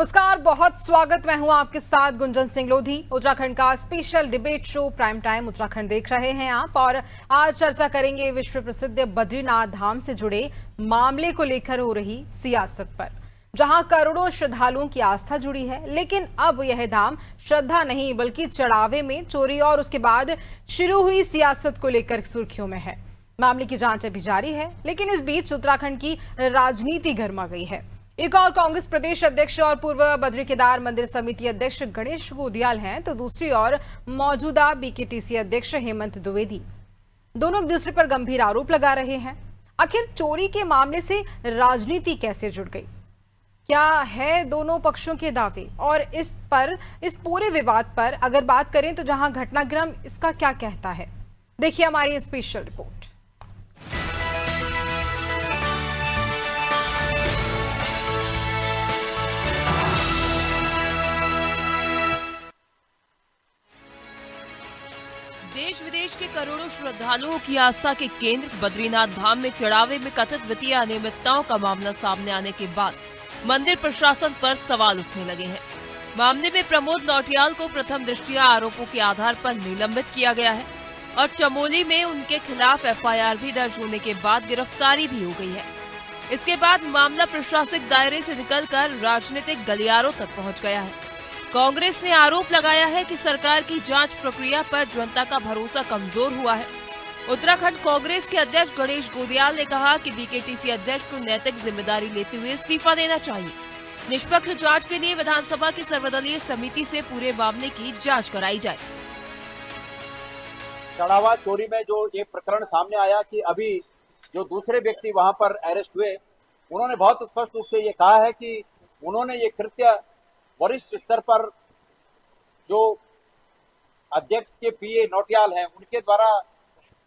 नमस्कार, बहुत स्वागत। मैं हूं आपके साथ गुंजन सिंह लोधी। उत्तराखंड का special debate show prime time Uttarakhand देख रहे हैं आप, और आज चर्चा करेंगे विश्व प्रसिद्ध बद्रीनाथ धाम से जुड़े मामले को लेकर हो रही सियासत पर, जहां करोड़ों श्रद्धालुओं की आस्था जुड़ी है। लेकिन अब यह धाम श्रद्धा नहीं बल्कि चढ़ावे में चोरी और उसके बाद शुरू हुई सियासत को लेकर सुर्खियों में है। मामले की जांच अभी जारी है, लेकिन इस बीच उत्तराखंड की राजनीति गर्मा गई है। एक और कांग्रेस प्रदेश अध्यक्ष और पूर्व बद्री केदार मंदिर समिति अध्यक्ष गणेश गोदियाल हैं, तो दूसरी ओर मौजूदा बीकेटीसी अध्यक्ष हेमंत द्विवेदी दोनों एक दूसरे पर गंभीर आरोप लगा रहे हैं। आखिर चोरी के मामले से राजनीति कैसे जुड़ गई, क्या है दोनों पक्षों के दावे, और इस पूरे विवाद पर अगर बात करें तो जहां घटनाक्रम इसका क्या कहता है, देखिए हमारी स्पेशल रिपोर्ट। देश विदेश के करोड़ों श्रद्धालुओं की आस्था के केंद्र बद्रीनाथ धाम में चढ़ावे में कथित वित्तीय अनियमितताओं का मामला सामने आने के बाद मंदिर प्रशासन पर सवाल उठने लगे हैं। मामले में प्रमोद नौटियाल को प्रथम दृष्टया आरोपों के आधार पर निलंबित किया गया है और चमोली में उनके खिलाफ एफआईआर भी दर्ज होने के बाद गिरफ्तारी भी हो गई है। इसके बाद मामला प्रशासनिक दायरे से निकलकर राजनीतिक गलियारों तक पहुँच गया है। कांग्रेस ने आरोप लगाया है कि सरकार की जांच प्रक्रिया पर जनता का भरोसा कमजोर हुआ है। उत्तराखंड कांग्रेस के अध्यक्ष गणेश गोदियाल ने कहा कि बीकेटीसी अध्यक्ष को नैतिक जिम्मेदारी लेते हुए इस्तीफा देना चाहिए। निष्पक्ष जांच के लिए विधानसभा की सर्वदलीय समिति से पूरे मामले की जांच कराई जाए। चढ़ावा चोरी में जो ये प्रकरण सामने आया कि अभी जो दूसरे व्यक्ति वहां पर अरेस्ट हुए, उन्होंने बहुत स्पष्ट रूप से ये कहा है कि उन्होंने ये कृत्य वरिष्ठ स्तर पर जो अध्यक्ष के पीए नौटियाल हैं उनके द्वारा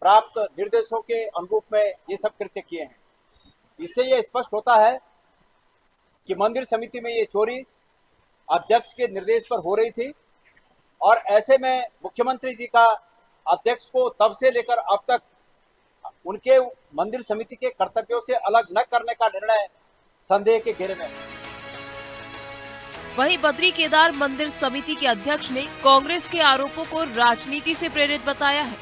प्राप्त निर्देशों के अनुरूप में ये सब कृत्य किए हैं। इससे ये स्पष्ट होता है कि मंदिर समिति में ये चोरी अध्यक्ष के निर्देश पर हो रही थी, और ऐसे में मुख्यमंत्री जी का अध्यक्ष को तब से लेकर अब तक उनके मंदिर समिति के कर्तव्यों से अलग न करने का निर्णय संदेह के घेरे में। वहीं बद्री केदार मंदिर समिति के अध्यक्ष ने कांग्रेस के आरोपों को राजनीति से प्रेरित बताया है।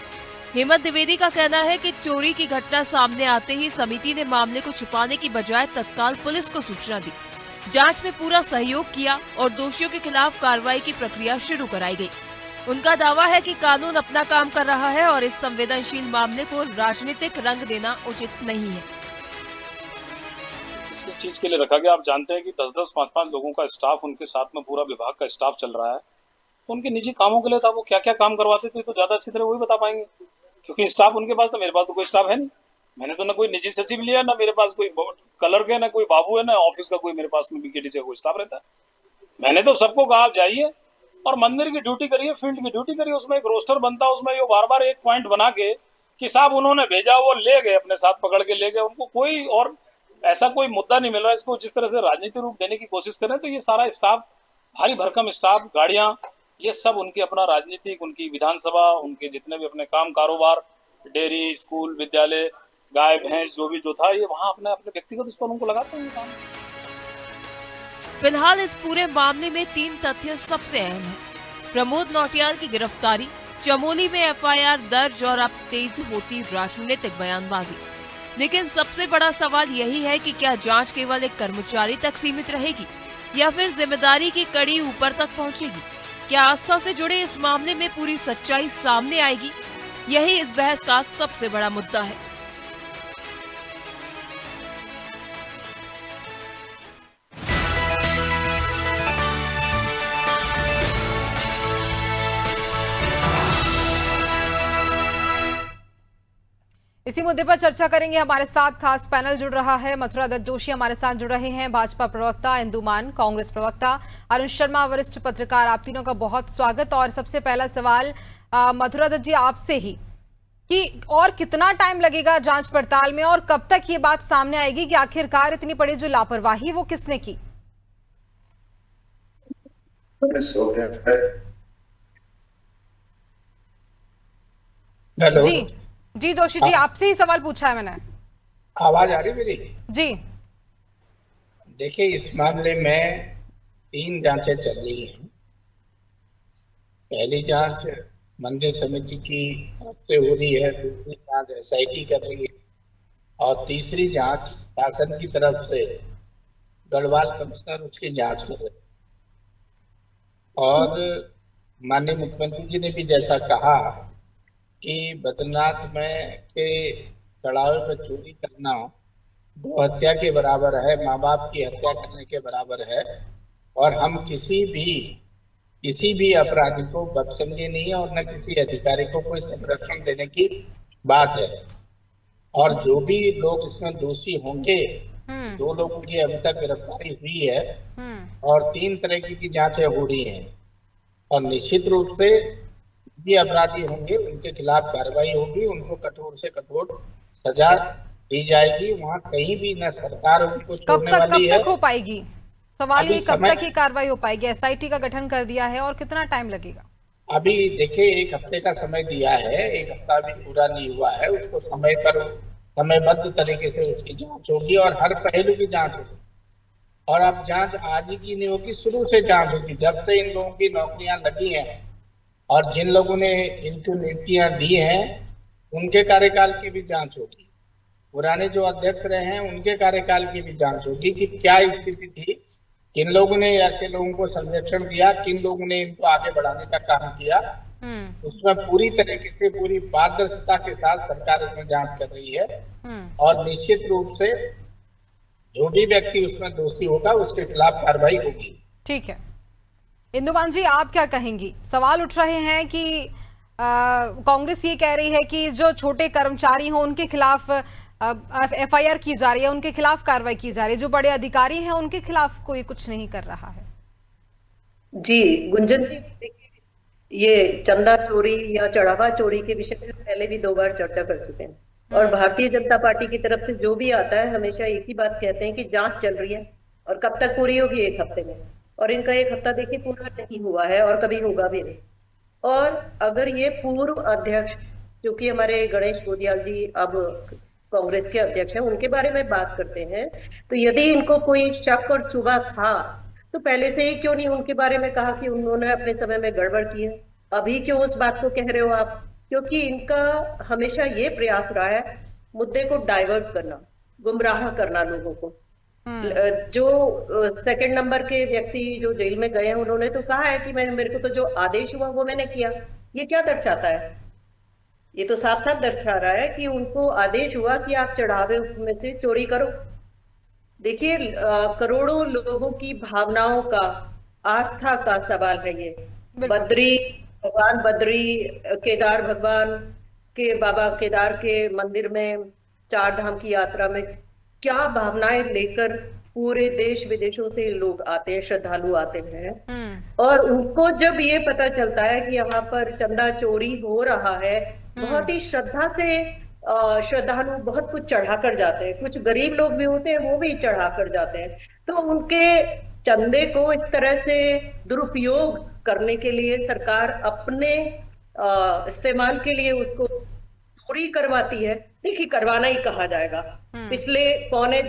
हेमंत द्विवेदी का कहना है कि चोरी की घटना सामने आते ही समिति ने मामले को छिपाने की बजाय तत्काल पुलिस को सूचना दी, जांच में पूरा सहयोग किया और दोषियों के खिलाफ कार्रवाई की प्रक्रिया शुरू कराई गई। उनका दावा है कि कानून अपना काम कर रहा है और इस संवेदनशील मामले को राजनीतिक रंग देना उचित नहीं है। किस चीज के लिए रखा गया? आप जानते हैं कि 10-10, 5-5 लोगों का स्टाफ, उनके साथ में पूरा विभाग का स्टाफ चल रहा है। तो उनके निजी कामों के लिए था, वो क्या क्या काम करवाते थे तो ज्यादा अच्छी तरह वही बता पाएंगे, क्योंकि स्टाफ उनके पास था। मेरे पास तो कोई स्टाफ है नहीं। मैंने तो ना कोई निजी सचिव लिया, ना मेरे पास कोई कलर के, ना कोई बाबू है, ना ऑफिस का कोई मेरे पास में बीकेटीसी का कोई स्टाफ रहता है। मैंने तो सबको कहा आप जाइए और मंदिर की ड्यूटी करिए, फील्ड की ड्यूटी करिए। उसमें एक रोस्टर बनता है, उसमें ये बार बार एक पॉइंट बना के कि साहब उन्होंने भेजा, वो ले गए, अपने साथ पकड़ के ले गए। उनको कोई और ऐसा कोई मुद्दा नहीं मिल रहा। इसको जिस तरह से राजनीतिक रूप देने की कोशिश कर रहे हैं, तो ये सारा स्टाफ, भारी भरकम स्टाफ, गाड़ियां, ये सब उनकी अपना राजनीतिक, उनकी विधानसभा, उनके जितने भी अपने काम कारोबार, डेयरी, स्कूल, विद्यालय, गाय भैंस जो था, ये वहां अपने व्यक्तिगत उस पर उनको लगाते हैं काम। फिलहाल इस पूरे मामले में 3 तथ्य सबसे अहम है। प्रमोद नौटियाल की गिरफ्तारी, चमोली में एफआईआर दर्ज और अब तेज होती राजनीतिक बयानबाजी। लेकिन सबसे बड़ा सवाल यही है कि क्या जांच केवल एक कर्मचारी तक सीमित रहेगी या फिर जिम्मेदारी की कड़ी ऊपर तक पहुंचेगी? क्या आस्था से जुड़े इस मामले में पूरी सच्चाई सामने आएगी? यही इस बहस का सबसे बड़ा मुद्दा है। इसी मुद्दे पर चर्चा करेंगे। हमारे साथ खास पैनल जुड़ रहा है। मथुरा दत्त जोशी हमारे साथ जुड़ रहे हैं, भाजपा प्रवक्ता, इंदु मान कांग्रेस प्रवक्ता, अरुण शर्मा वरिष्ठ पत्रकार। आप तीनों का बहुत स्वागत। और सबसे पहला सवाल मथुरा दत्त जी आपसे ही, कि और कितना टाइम लगेगा जांच पड़ताल में, और कब तक ये बात सामने आएगी कि आखिरकार इतनी बड़ी जो लापरवाही वो किसने की? हेलो जी जोशी जी, आपसे ही सवाल पूछा है मैंने। आवाज आ रही मेरी? जी देखिए, इस मामले में 3 जांचें चल रही हैं। पहली जांच मंदिर समिति की तरफ से हो रही है, दूसरी जांच SIT कर रही है और तीसरी जांच शासन की तरफ से गढ़वाल कमिश्नर उसकी जांच कर रहे हैं। और माननीय मुख्यमंत्री जी ने भी जैसा कहा कि बद्रीनाथ में के चढ़ावे पर चोरी करना गौ हत्या के बराबर है, माँ बाप की हत्या करने के बराबर है और हम किसी भी अपराधी को बख्शेंगे नहीं और न किसी अधिकारी को कोई संरक्षण देने की बात है। और जो भी लोग इसमें दोषी होंगे, 2 लोगों की अभी तक गिरफ्तारी हुई है और 3 तरह की जांचें हो रही हैं और निश्चित रूप से भी अपराधी होंगे उनके खिलाफ कार्रवाई होगी, उनको कठोर से कठोर सजा दी जाएगी। वहाँ कहीं भी न सरकार उनको छोड़ने वाली है। कब तक हो पाएगी? सवाल ये, कब समय- तक ये कार्रवाई हो पाएगी? SIT का गठन कर दिया है और कितना टाइम लगेगा? अभी देखिए 1 हफ्ते का समय दिया है, 1 हफ्ता भी पूरा नहीं हुआ है। उसको समयबद्ध तरीके से उसकी जांच होगी और हर पहलू की जांच होगी। और अब जांच आज ही की नहीं होगी, शुरू से जांच होगी। जब से इन लोगों की नौकरियां लगी हैं और जिन लोगों ने इनको नियुक्तियां दी हैं उनके कार्यकाल की भी जांच होगी। पुराने जो अध्यक्ष रहे हैं उनके कार्यकाल की भी जांच होगी कि क्या स्थिति थी, किन लोगों ने ऐसे लोगों को संरक्षण दिया, किन लोगों ने इनको आगे बढ़ाने का काम किया। उसमें पूरी तरीके से पूरी पारदर्शिता के साथ सरकार इसमें जांच कर रही है और निश्चित रूप से जो भी व्यक्ति उसमें दोषी होगा उसके खिलाफ कार्रवाई होगी। ठीक है, इंदुमान जी आप क्या कहेंगी? सवाल उठ रहे हैं कि कांग्रेस ये कह रही है कि जो छोटे कर्मचारी हों उनके खिलाफ FIR की जा रही है, उनके खिलाफ कार्रवाई की जा रही है, जो बड़े अधिकारी हैं उनके खिलाफ कोई कुछ नहीं कर रहा है। जी गुंजन जी, ये चंदा चोरी या चढ़ावा चोरी के विषय में पहले भी 2 बार चर्चा कर चुके हैं और भारतीय जनता पार्टी की तरफ से जो भी आता है हमेशा एक ही बात कहते हैं कि जांच चल रही है और कब तक पूरी होगी? 1 हफ्ते में। और इनका 1 हफ्ता देखिए पूरा नहीं हुआ है और कभी होगा भी नहीं। और अगर ये पूर्व अध्यक्ष जो कि हमारे गणेश गोदियाल जी अब कांग्रेस के अध्यक्ष हैं, उनके बारे में बात करते हैं, तो यदि इनको कोई शक और शुबा था तो पहले से ही क्यों नहीं उनके बारे में कहा कि उन्होंने अपने समय में गड़बड़ की है? अभी क्यों उस बात को कह रहे हो आप? क्योंकि इनका हमेशा ये प्रयास रहा है मुद्दे को डाइवर्ट करना, गुमराह करना लोगों को। जो 2 नंबर के व्यक्ति जो जेल में गए हैं उन्होंने तो कहा है कि मेरे को तो जो आदेश हुआ वो मैंने किया। ये क्या दर्शाता है? ये तो साफ साफ दर्शा रहा है कि उनको आदेश हुआ कि आप चढ़ावे में से चोरी करो। देखिए करोड़ों लोगों की भावनाओं का, आस्था का सवाल है ये। भगवान बद्री केदार भगवान के बाबा केदार के मंदिर में 4 धाम की यात्रा में क्या भावनाएं लेकर पूरे देश विदेशों से लोग आते हैं, श्रद्धालु आते हैं। और उनको जब ये पता चलता है कि यहाँ पर चंदा चोरी हो रहा है, बहुत ही श्रद्धा से श्रद्धालु बहुत कुछ चढ़ा कर जाते हैं। कुछ गरीब लोग भी होते हैं वो भी चढ़ा कर जाते हैं। तो उनके चंदे को इस तरह से दुरुपयोग करने के लिए सरकार अपने इस्तेमाल के लिए उसको चोरी करवाती है। देखिए करवाना ही कहा जाएगा। पिछले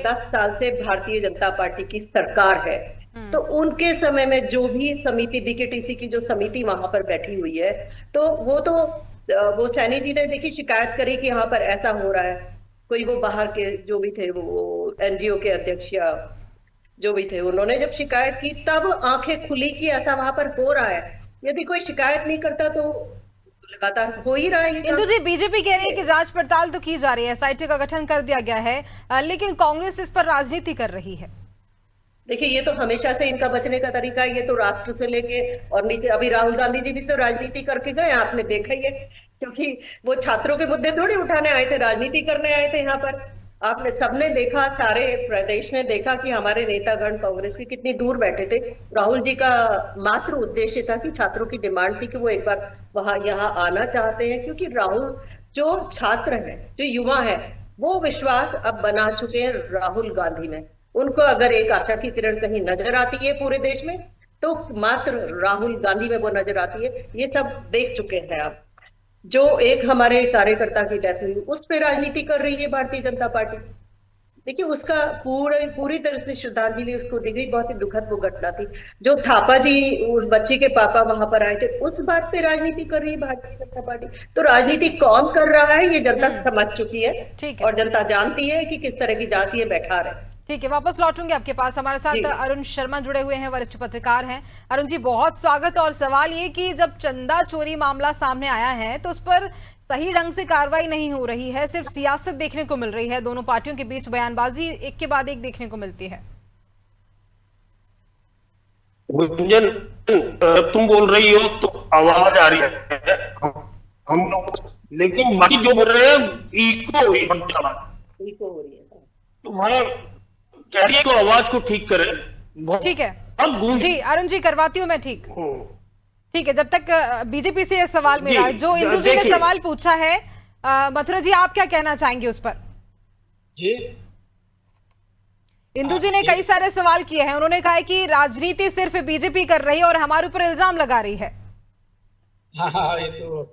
10 साल से भारतीय जनता पार्टी की सरकार है, तो उनके समय में जो भी समिति BKTC की जो समिति वहां पर बैठी हुई है, तो वो सैनी जी ने देखी शिकायत करी कि यहाँ पर ऐसा हो रहा है। कोई वो बाहर के जो भी थे, वो NGO के अध्यक्ष या जो भी थे, उन्होंने जब शिकायत की तब आंखें खुली कि ऐसा वहां पर हो रहा है। यदि कोई शिकायत नहीं करता तो लगातार हो ही रहा है। इंदु जी, बीजेपी कह रही है कि जांच पड़ताल तो की जा रही है, SIT का गठन कर दिया गया है, लेकिन कांग्रेस इस पर राजनीति कर रही है। देखिए ये तो हमेशा से इनका बचने का तरीका है। ये तो राष्ट्र से लेके और नीचे, अभी राहुल गांधी जी भी तो राजनीति करके गए, आपने देखा ही है। क्योंकि वो छात्रों के मुद्दे थोड़ी उठाने आए थे, राजनीति करने आए थे यहाँ पर। आपने सबने देखा, सारे प्रदेश ने देखा कि हमारे नेतागण कांग्रेस के कितनी दूर बैठे थे। राहुल जी का मात्र उद्देश्य था कि छात्रों की डिमांड थी कि वो एक बार वहां यहाँ आना चाहते हैं, क्योंकि राहुल जो छात्र हैं, जो युवा है, वो विश्वास अब बना चुके हैं राहुल गांधी में। उनको अगर एक आशा की किरण कहीं नजर आती है पूरे देश में, तो मात्र राहुल गांधी में वो नजर आती है। ये सब देख चुके हैं आप। जो एक हमारे कार्यकर्ता की डेथ हुई, उस पे राजनीति कर रही है भारतीय जनता पार्टी। देखिए उसका पूरी तरह से श्रद्धांजलि उसको दी गई। बहुत ही दुखद वो घटना थी। जो थापा जी उस बच्ची के पापा वहां पर आए थे, उस बात पे राजनीति कर रही है भारतीय जनता पार्टी। तो राजनीति कौन कर रहा है ये जनता समझ चुकी है, ठीक है। और जनता जानती है कि किस तरह की जांच ये बैठा रहे। ठीक है, वापस लौटूंगे आपके पास। हमारे जी। साथ अरुण शर्मा जुड़े हुए हैं, वरिष्ठ पत्रकार हैं। अरुण जी, बहुत स्वागत। और सवाल ये कि जब चंदा चोरी मामला सामने आया है तो उस पर सही ढंग से कार्रवाई नहीं हो रही है, सिर्फ सियासत देखने को मिल रही है, दोनों पार्टियों के बीच बयानबाजी एक के बाद एक देखने को मिलती है। गुंजन, तुम बोल रही हो तो आवाज आ रही है हम लोग, लेकिन बाकी जो बोल रहे हैं इको हो रही है। तो वहाँ कह रही है तो आवाज को ठीक करे। ठीक है अब गूंज जी, अरुण जी करवाती हूँ मैं। ठीक ठीक है, जब तक बीजेपी से ये सवाल मेरा जो इंदु जी ने सवाल पूछा है, मथुरा जी आप क्या कहना चाहेंगे उस पर? जी, इंदु जी ने कई सारे सवाल किए हैं। उन्होंने कहा है कि राजनीति सिर्फ बीजेपी कर रही है और हमारे ऊपर इल्जाम लगा रही है। हाँ, ये तो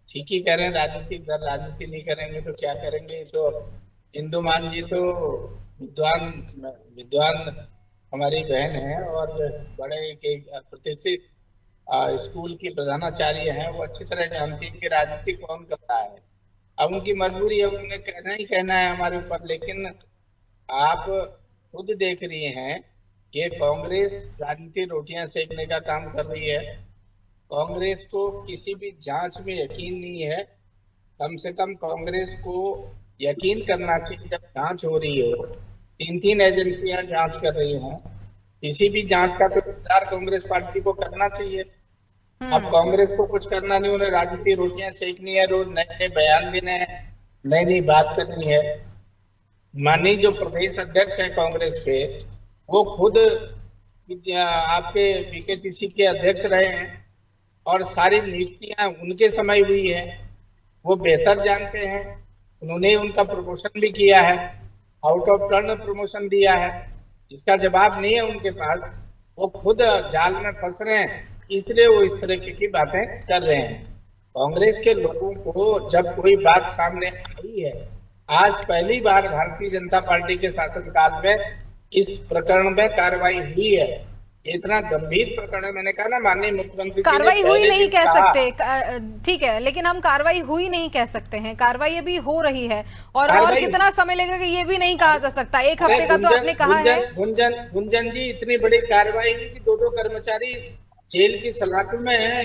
ठीक ही कह रहे हैं। राजनीति नहीं करेंगे तो क्या करेंगे। तो इंदु मान जी तो विद्वान हमारी बहन है और बड़े एक प्रतिष्ठित स्कूल की प्रधानाचार्य हैं। वो अच्छी तरह जानती है कि राजनीति कौन कर रहा है। अब उनकी मजबूरी है, उन्हें कहना ही कहना है हमारे ऊपर। लेकिन आप खुद देख रही हैं कि कांग्रेस राजनीति रोटियां सेकने का काम कर रही है। कांग्रेस को किसी भी जांच में यकीन नहीं है। कम से कम कांग्रेस को यकीन करना चाहिए, जब जांच हो रही हो, 3 एजेंसियां जांच कर रही हैं, किसी भी जांच का तो इंतजार कांग्रेस पार्टी को करना चाहिए। अब कांग्रेस को कुछ करना नहीं, उन्हें राजनीति रोटियां सेकनी है, रोज नए नए बयान देने हैं, नई नई बात करनी है। माननीय जो प्रदेश अध्यक्ष है कांग्रेस के, वो खुद आपके बीकेटीसी के अध्यक्ष रहे हैं और सारी नियुक्तियां उनके समय हुई है। वो बेहतर जानते हैं। उन्होंने उनका प्रमोशन भी किया है, आउट ऑफ टर्न प्रमोशन दिया है। इसका जवाब नहीं है उनके पास। वो खुद जाल में फंस रहे हैं, इसलिए वो इस तरह की बातें कर रहे हैं। कांग्रेस के लोगों को जब कोई बात सामने आई है, आज पहली बार भारतीय जनता पार्टी के शासनकाल में इस प्रकरण में कार्रवाई हुई है। इतना गंभीर प्रकरण है। मैंने कहा ना, माननीय मुख्यमंत्री कार्रवाई हुई नहीं कह सकते, ठीक है, लेकिन हम कार्रवाई हुई नहीं कह सकते हैं। कार्रवाई अभी हो रही है और कितना समय लगेगा ये भी नहीं कहा जा सकता। एक हफ्ते का तो आपने कहा है। गुंजन जी, इतनी बड़ी कार्रवाई हुई कि 2 कर्मचारी जेल की सलाखों में है।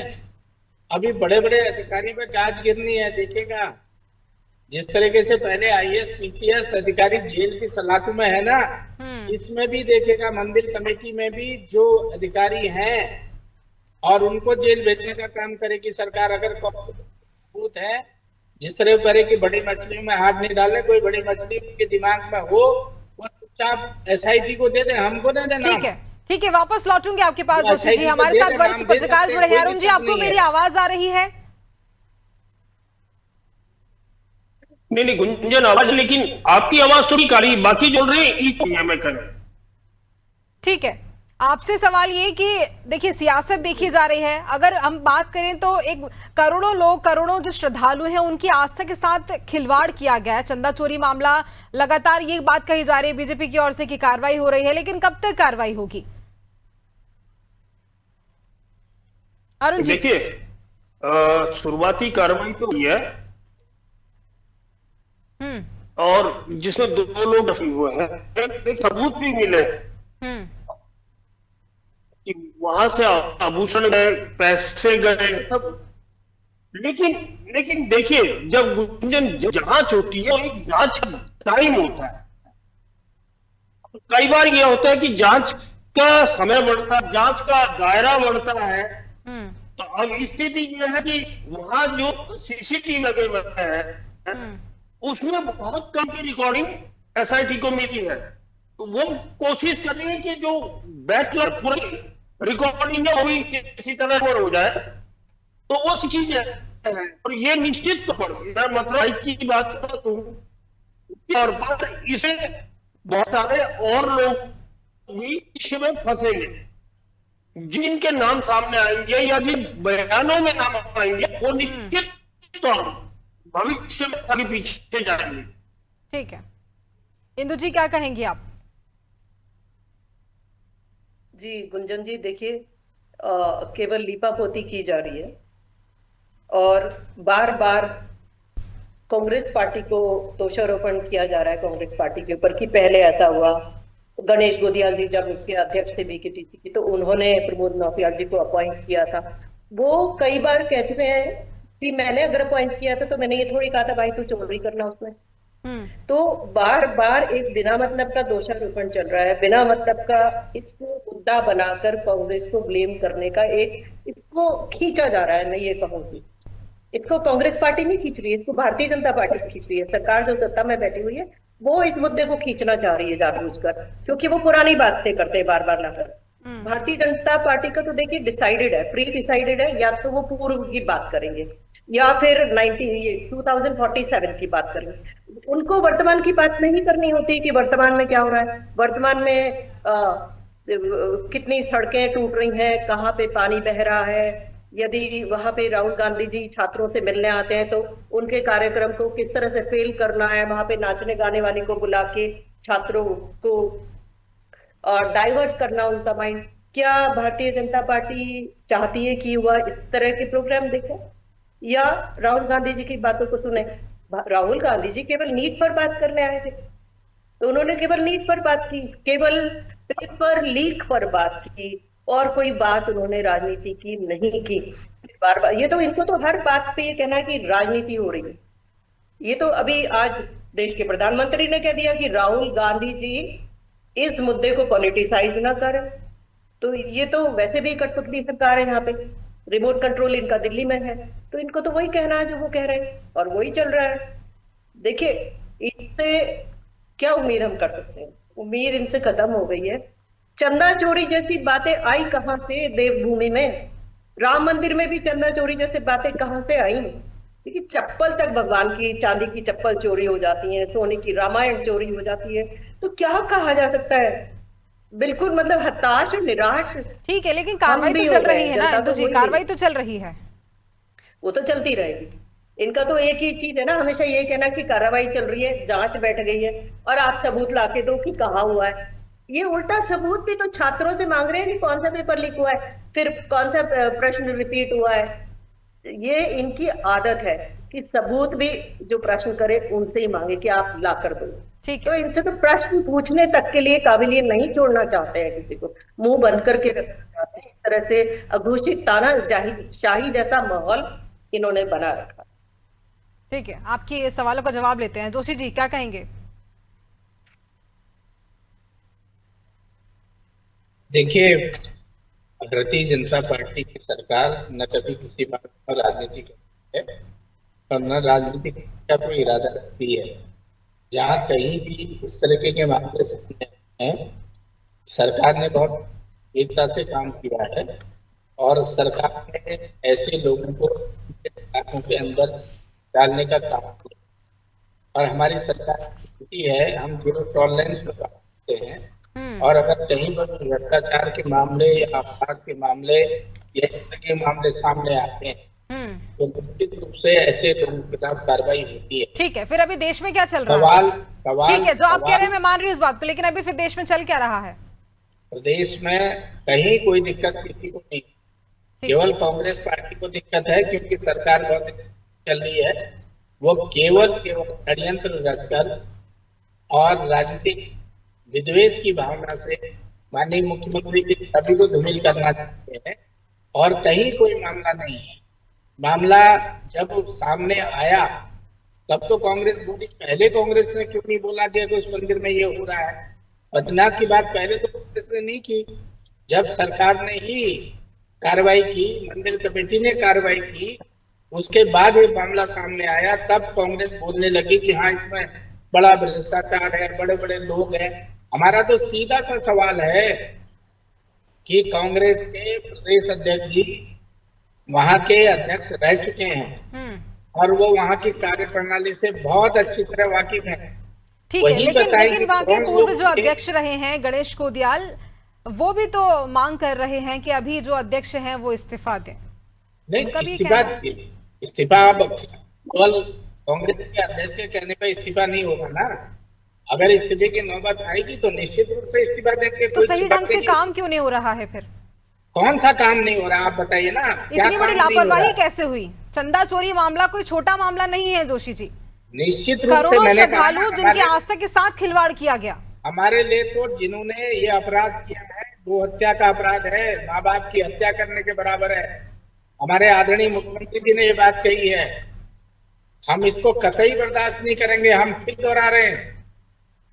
अभी बड़े बड़े अधिकारियों पे गाज गिरनी है। देखेगा जिस तरीके से पहले आईएएस पीसीएस अधिकारी जेल की सलाखों में है ना, इसमें भी देखेगा मंदिर कमेटी में भी जो अधिकारी हैं और उनको जेल भेजने का काम करेगी सरकार। अगर कपूत है, जिस तरह करे कि बड़ी मछलियों में हाथ नहीं डाले, कोई बड़ी मछली के दिमाग में हो, वो चुपचाप एसआईटी को दे दे, हमको दे देना। ठीक है, वापस लौटूंगे आपके पास। जोशी जी हमारे साथ वरिष्ठ पत्रकार जुड़े हैं। अरुण जी, आपको मेरी आवाज आ रही है? नहीं गुंजन आवाज, लेकिन आपकी आवाज थोड़ी काली, बाकी जो रहे हैं। ठीक है, आपसे सवाल ये कि देखिए सियासत देखी जा रही है। अगर हम बात करें तो एक करोड़ों जो श्रद्धालु हैं उनकी आस्था के साथ खिलवाड़ किया गया है। चंदा चोरी मामला, लगातार ये बात कही जा रही है बीजेपी की ओर से कि कार्रवाई हो रही है, लेकिन कब तक कार्रवाई होगी? अरुण जी, देखिए शुरुआती कार्रवाई तो हुई है और जिसमें 2 लोग हुए हैं, एक सबूत भी मिले कि वहां से आभूषण गए, पैसे गए सब। लेकिन देखिए, जब गुंजन जांच होती है, एक जांच टाइम होता है। कई बार यह होता है कि जांच का समय बढ़ता है, जांच का दायरा बढ़ता है। तो अब स्थिति यह है कि वहां जो सीसीटीवी लगे हुए हैं उसमें बहुत कम की रिकॉर्डिंग एसआईटी को मिली है। तो वो कोशिश कर रही है कि जो बैटलर पूरी रिकॉर्डिंग है वो भी किसी तरह हो जाए। तो वो चीज है और ये निश्चित तौर पर मतलब की बात तौर पर इसे बहुत सारे और लोग भी इसमें फंसेंगे, जिनके नाम सामने आएंगे या जिन बयानों में नाम आएंगे वो निश्चित तौर भविष्य में आगे पीछे जाएंगे। ठीक है, इंदु जी क्या कहेंगी आप? जी गुंजन जी, देखिए केवल लीपापोती की जा रही है और बार बार कांग्रेस पार्टी को दोषारोपण किया जा रहा है कांग्रेस पार्टी के ऊपर कि पहले ऐसा हुआ। गणेश गोदियाल जी जब उसके अध्यक्ष थे बीकेटीसी की, तो उन्होंने प्रमोद नौटियाल जी को अपॉइंट किया था। वो कई बार कह चुके हैं कि मैंने अगर अपॉइंट किया था तो मैंने ये थोड़ी कहा था भाई तू चोरी करना उसमें। तो बार बार एक बिना मतलब का दोषारोपण चल रहा है, बिना मतलब का इसको मुद्दा बनाकर कांग्रेस को ब्लेम करने का इसको खींचा जा रहा है। मैं ये कहूंगी इसको कांग्रेस पार्टी नहीं खींच रही है, इसको भारतीय जनता पार्टी खींच रही है। सरकार जो सत्ता में बैठी हुई है वो इस मुद्दे को खींचना चाह रही है जानबूझकर, क्योंकि वो पुरानी बातें करते हैं बार बार लाकर। भारतीय जनता पार्टी का तो देखिए डिसाइडेड है, प्री डिसाइडेड है, या तो वो पूर्व की बात करेंगे या फिर 2047 की बात करेंगे। उनको वर्तमान की बात नहीं करनी होती कि वर्तमान में क्या हो रहा है। वर्तमान में कितनी सड़कें टूट रही हैं, कहाँ पे पानी बह रहा है। यदि वहां पे राहुल गांधी जी छात्रों से मिलने आते हैं तो उनके कार्यक्रम को किस तरह से फेल करना है, वहां पे नाचने गाने वाले को बुला के छात्रों को डाइवर्ट करना उनका माइंड। क्या भारतीय जनता पार्टी चाहती है कि युवा इस तरह के प्रोग्राम देखें या राहुल गांधी जी की बातों को सुने? राहुल गांधी जी केवल नीट पर बात करने आए थे, तो उन्होंने केवल नीट पर बात की, केवल पेपर लीक पर बात की, और कोई बात उन्होंने राजनीति की नहीं की। बार बार ये तो इनको तो हर बात पे ये कहना है कि राजनीति हो रही है। ये तो अभी आज देश के प्रधानमंत्री ने कह दिया कि राहुल गांधी जी इस मुद्दे को पॉलिटिसाइज ना करें। तो ये तो वैसे भी कठपुतली सरकार है, यहाँ पे रिमोट कंट्रोल इनका दिल्ली में है, तो इनको तो वही कहना है जो वो कह रहे हैं और वही चल रहा है। देखिए इससे क्या उम्मीद हम कर सकते हैं? उम्मीद इनसे खत्म हो गई है। चंदा चोरी जैसी बातें आई कहां से देवभूमि में? राम मंदिर में भी चंदा चोरी जैसी बातें कहां से आई? क्योंकि चप्पल तक भगवान की चांदी की चप्पल चोरी हो जाती है, सोने की रामायण चोरी हो जाती है, तो क्या कहा जा सकता है? बिल्कुल मतलब हताश और निराश। ठीक है, लेकिन कार्रवाई तो चल रही है ना इंदु जी, कार्रवाई तो चल रही है। वो तो चलती रहेगी। इनका तो एक ही चीज है ना, हमेशा ये कहना कि कार्रवाई चल रही है, जांच बैठ गई है और आप सबूत लाके दो कि कहाँ हुआ है। ये उल्टा सबूत भी तो छात्रों से मांग रहे हैं कि कौन सा पेपर लीक हुआ है, फिर कौन सा प्रश्न रिपीट हुआ है। ये इनकी आदत है कि सबूत भी जो प्रश्न करे उनसे ही मांगे कि आप ला कर दो। ठीक तो इनसे तो प्रश्न पूछने तक के लिए काबिलियत नहीं छोड़ना चाहते हैं किसी को, मुंह बंद करके रखना चाहते हैं। इस तरह से अघोषित तानाशाही जैसा माहौल इन्होंने बना रखा। ठीक है, आपके सवालों का जवाब लेते हैं। जोशी जी क्या कहेंगे? देखिए, भारतीय जनता पार्टी की सरकार न कभी किसी बात पर राजनीति करती है और न राजनीति का कोई इरादा रखती है। जहाँ कहीं भी इस तरीके के मामले सामने हैं, सरकार ने बहुत एकता से काम किया है और सरकार ने ऐसे लोगों को इलाकों के अंदर डालने का काम किया। और हमारी सरकार की है, हम जीरो टॉलरेंस पर काम करते हैं। और अगर कहीं पर भ्रष्टाचार के मामले या अपराध के मामले या इस तरह के मामले सामने आते हैं तो निश्चित रूप से ऐसे लोगों के खिलाफ कार्रवाई होती है। ठीक है, फिर अभी देश में क्या चल रहा है? ठीक है, जो आप कह रहे हैं मैं मान रही हूँ इस बात को, लेकिन अभी फिर देश में चल क्या रहा है? प्रदेश में कहीं कोई दिक्कत किसी को नहीं, केवल कांग्रेस पार्टी को दिक्कत है क्योंकि सरकार बहुत चल रही है। वो केवल षड्यंत्र रचकर और राजनीतिक विद्वेष की भावना से माननीय मुख्यमंत्री की छवि को धूमिल करना चाहते हैं और कहीं कोई मामला नहीं है। मामला जब सामने आया तब तो कांग्रेस बोली, पहले कांग्रेस ने क्यों नहीं बोला दिया कि उस मंदिर में ये हो रहा है? बदनाम की बात पहले तो कांग्रेस ने नहीं की। जब सरकार ने ही कार्रवाई की, मंदिर कमेटी ने कार्रवाई की, उसके बाद ये मामला सामने आया, तब कांग्रेस बोलने लगी कि हाँ इसमें बड़ा भ्रष्टाचार है, बड़े बड़े लोग हैं। हमारा तो सीधा सा सवाल है कि कांग्रेस के प्रदेश अध्यक्ष जी वहां के अध्यक्ष रह चुके हैं और वो वहां की कार्य प्रणाली से बहुत अच्छी तरह वाकिफ है। ठीक है, लेकिन वहां के पूर्व जो अध्यक्ष रहे हैं गणेश गोदियाल, वो भी तो मांग कर रहे हैं कि अभी जो अध्यक्ष हैं वो इस्तीफा दें। नहीं, इस्तीफा केवल कांग्रेस के अध्यक्ष के कहने पर इस्तीफा नहीं होगा ना। अगर इस्तीफे की नौबत आएगी तो निश्चित रूप से इस्तीफा देंगे। तो सही ढंग से काम क्यों नहीं हो रहा है फिर? कौन सा काम नहीं हो रहा आप बताइए ना। इतनी बड़ी लापरवाही कैसे हुई? चंदा चोरी मामला कोई छोटा मामला नहीं है जोशी जी। निश्चित रूप से करोड़ों मैंने कहा श्रद्धालु जिनकी आस्था के साथ खिलवाड़ किया गया। हमारे लिए तो जिन्होंने ये अपराध किया है, गो हत्या का अपराध है, माँ बाप की हत्या करने के बराबर है। हमारे आदरणीय मुख्यमंत्री जी ने ये बात कही है, हम इसको कतई बर्दाश्त नहीं करेंगे। हम फिर दोहरा रहे हैं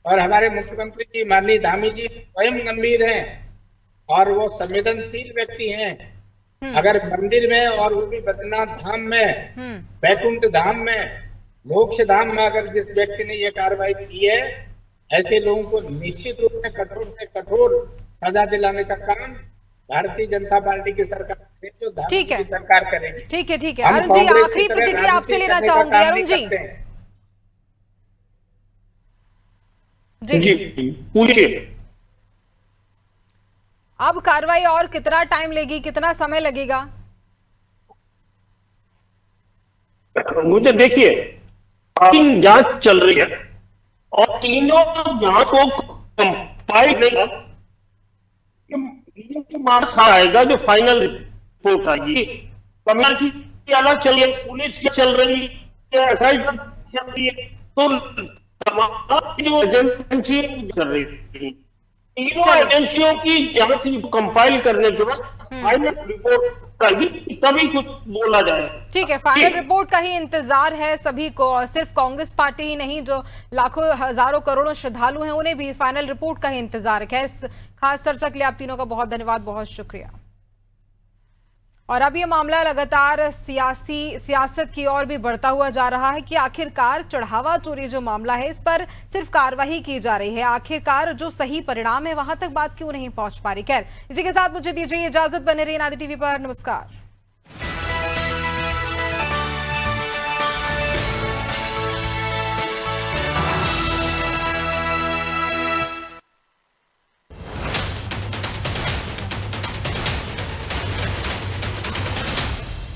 और हमारे मुख्यमंत्री जी माननीय धामी जी स्वयं गंभीर हैं और वो संवेदनशील व्यक्ति हैं। अगर मंदिर में और वो भी बद्रीनाथ धाम में, बैकुंठ धाम में, मोक्ष धाम में अगर जिस व्यक्ति ने ये कार्रवाई की है, ऐसे लोगों को निश्चित रूप में कठोर से कठोर सजा दिलाने का काम भारतीय जनता पार्टी की सरकार जो ठीक है, सरकार करेगी। ठीक है, ठीक है। अरुण जी, आखिरी प्रतिक्रिया आपसे लेना चाहूंगी। अरुण जी जी पूछिए। अब कार्रवाई और कितना टाइम लेगी, कितना समय लगेगा? मुझे देखिए, 3 जांच चल रही है और तीनों जांच को कंपाइल नहीं मार्क्स आएगा जो फाइनल रिपोर्ट आएगी। कमेटी की अलग चल रही है, पुलिस की चल रही है, एसआई चल रही है, तो तमाम जो एजेंसी चल रही है, तीनों एजेंसियों की जांच कंपाइल करने के बाद फाइनल रिपोर्ट आएगी, तभी कुछ बोला जाए। ठीक है, फाइनल रिपोर्ट का ही इंतजार है सभी को, और सिर्फ कांग्रेस पार्टी ही नहीं, जो लाखों हजारों करोड़ों श्रद्धालु हैं उन्हें भी फाइनल रिपोर्ट का ही इंतजार है। इस खास चर्चा के लिए आप तीनों का बहुत धन्यवाद, बहुत शुक्रिया। और अब ये मामला लगातार सियासत की ओर भी बढ़ता हुआ जा रहा है कि आखिरकार चढ़ावा चोरी जो मामला है, इस पर सिर्फ कार्रवाई की जा रही है, आखिरकार जो सही परिणाम है वहां तक बात क्यों नहीं पहुंच पा रही। खैर, इसी के साथ मुझे दीजिए इजाजत, बने रहिए नादी टीवी पर। नमस्कार।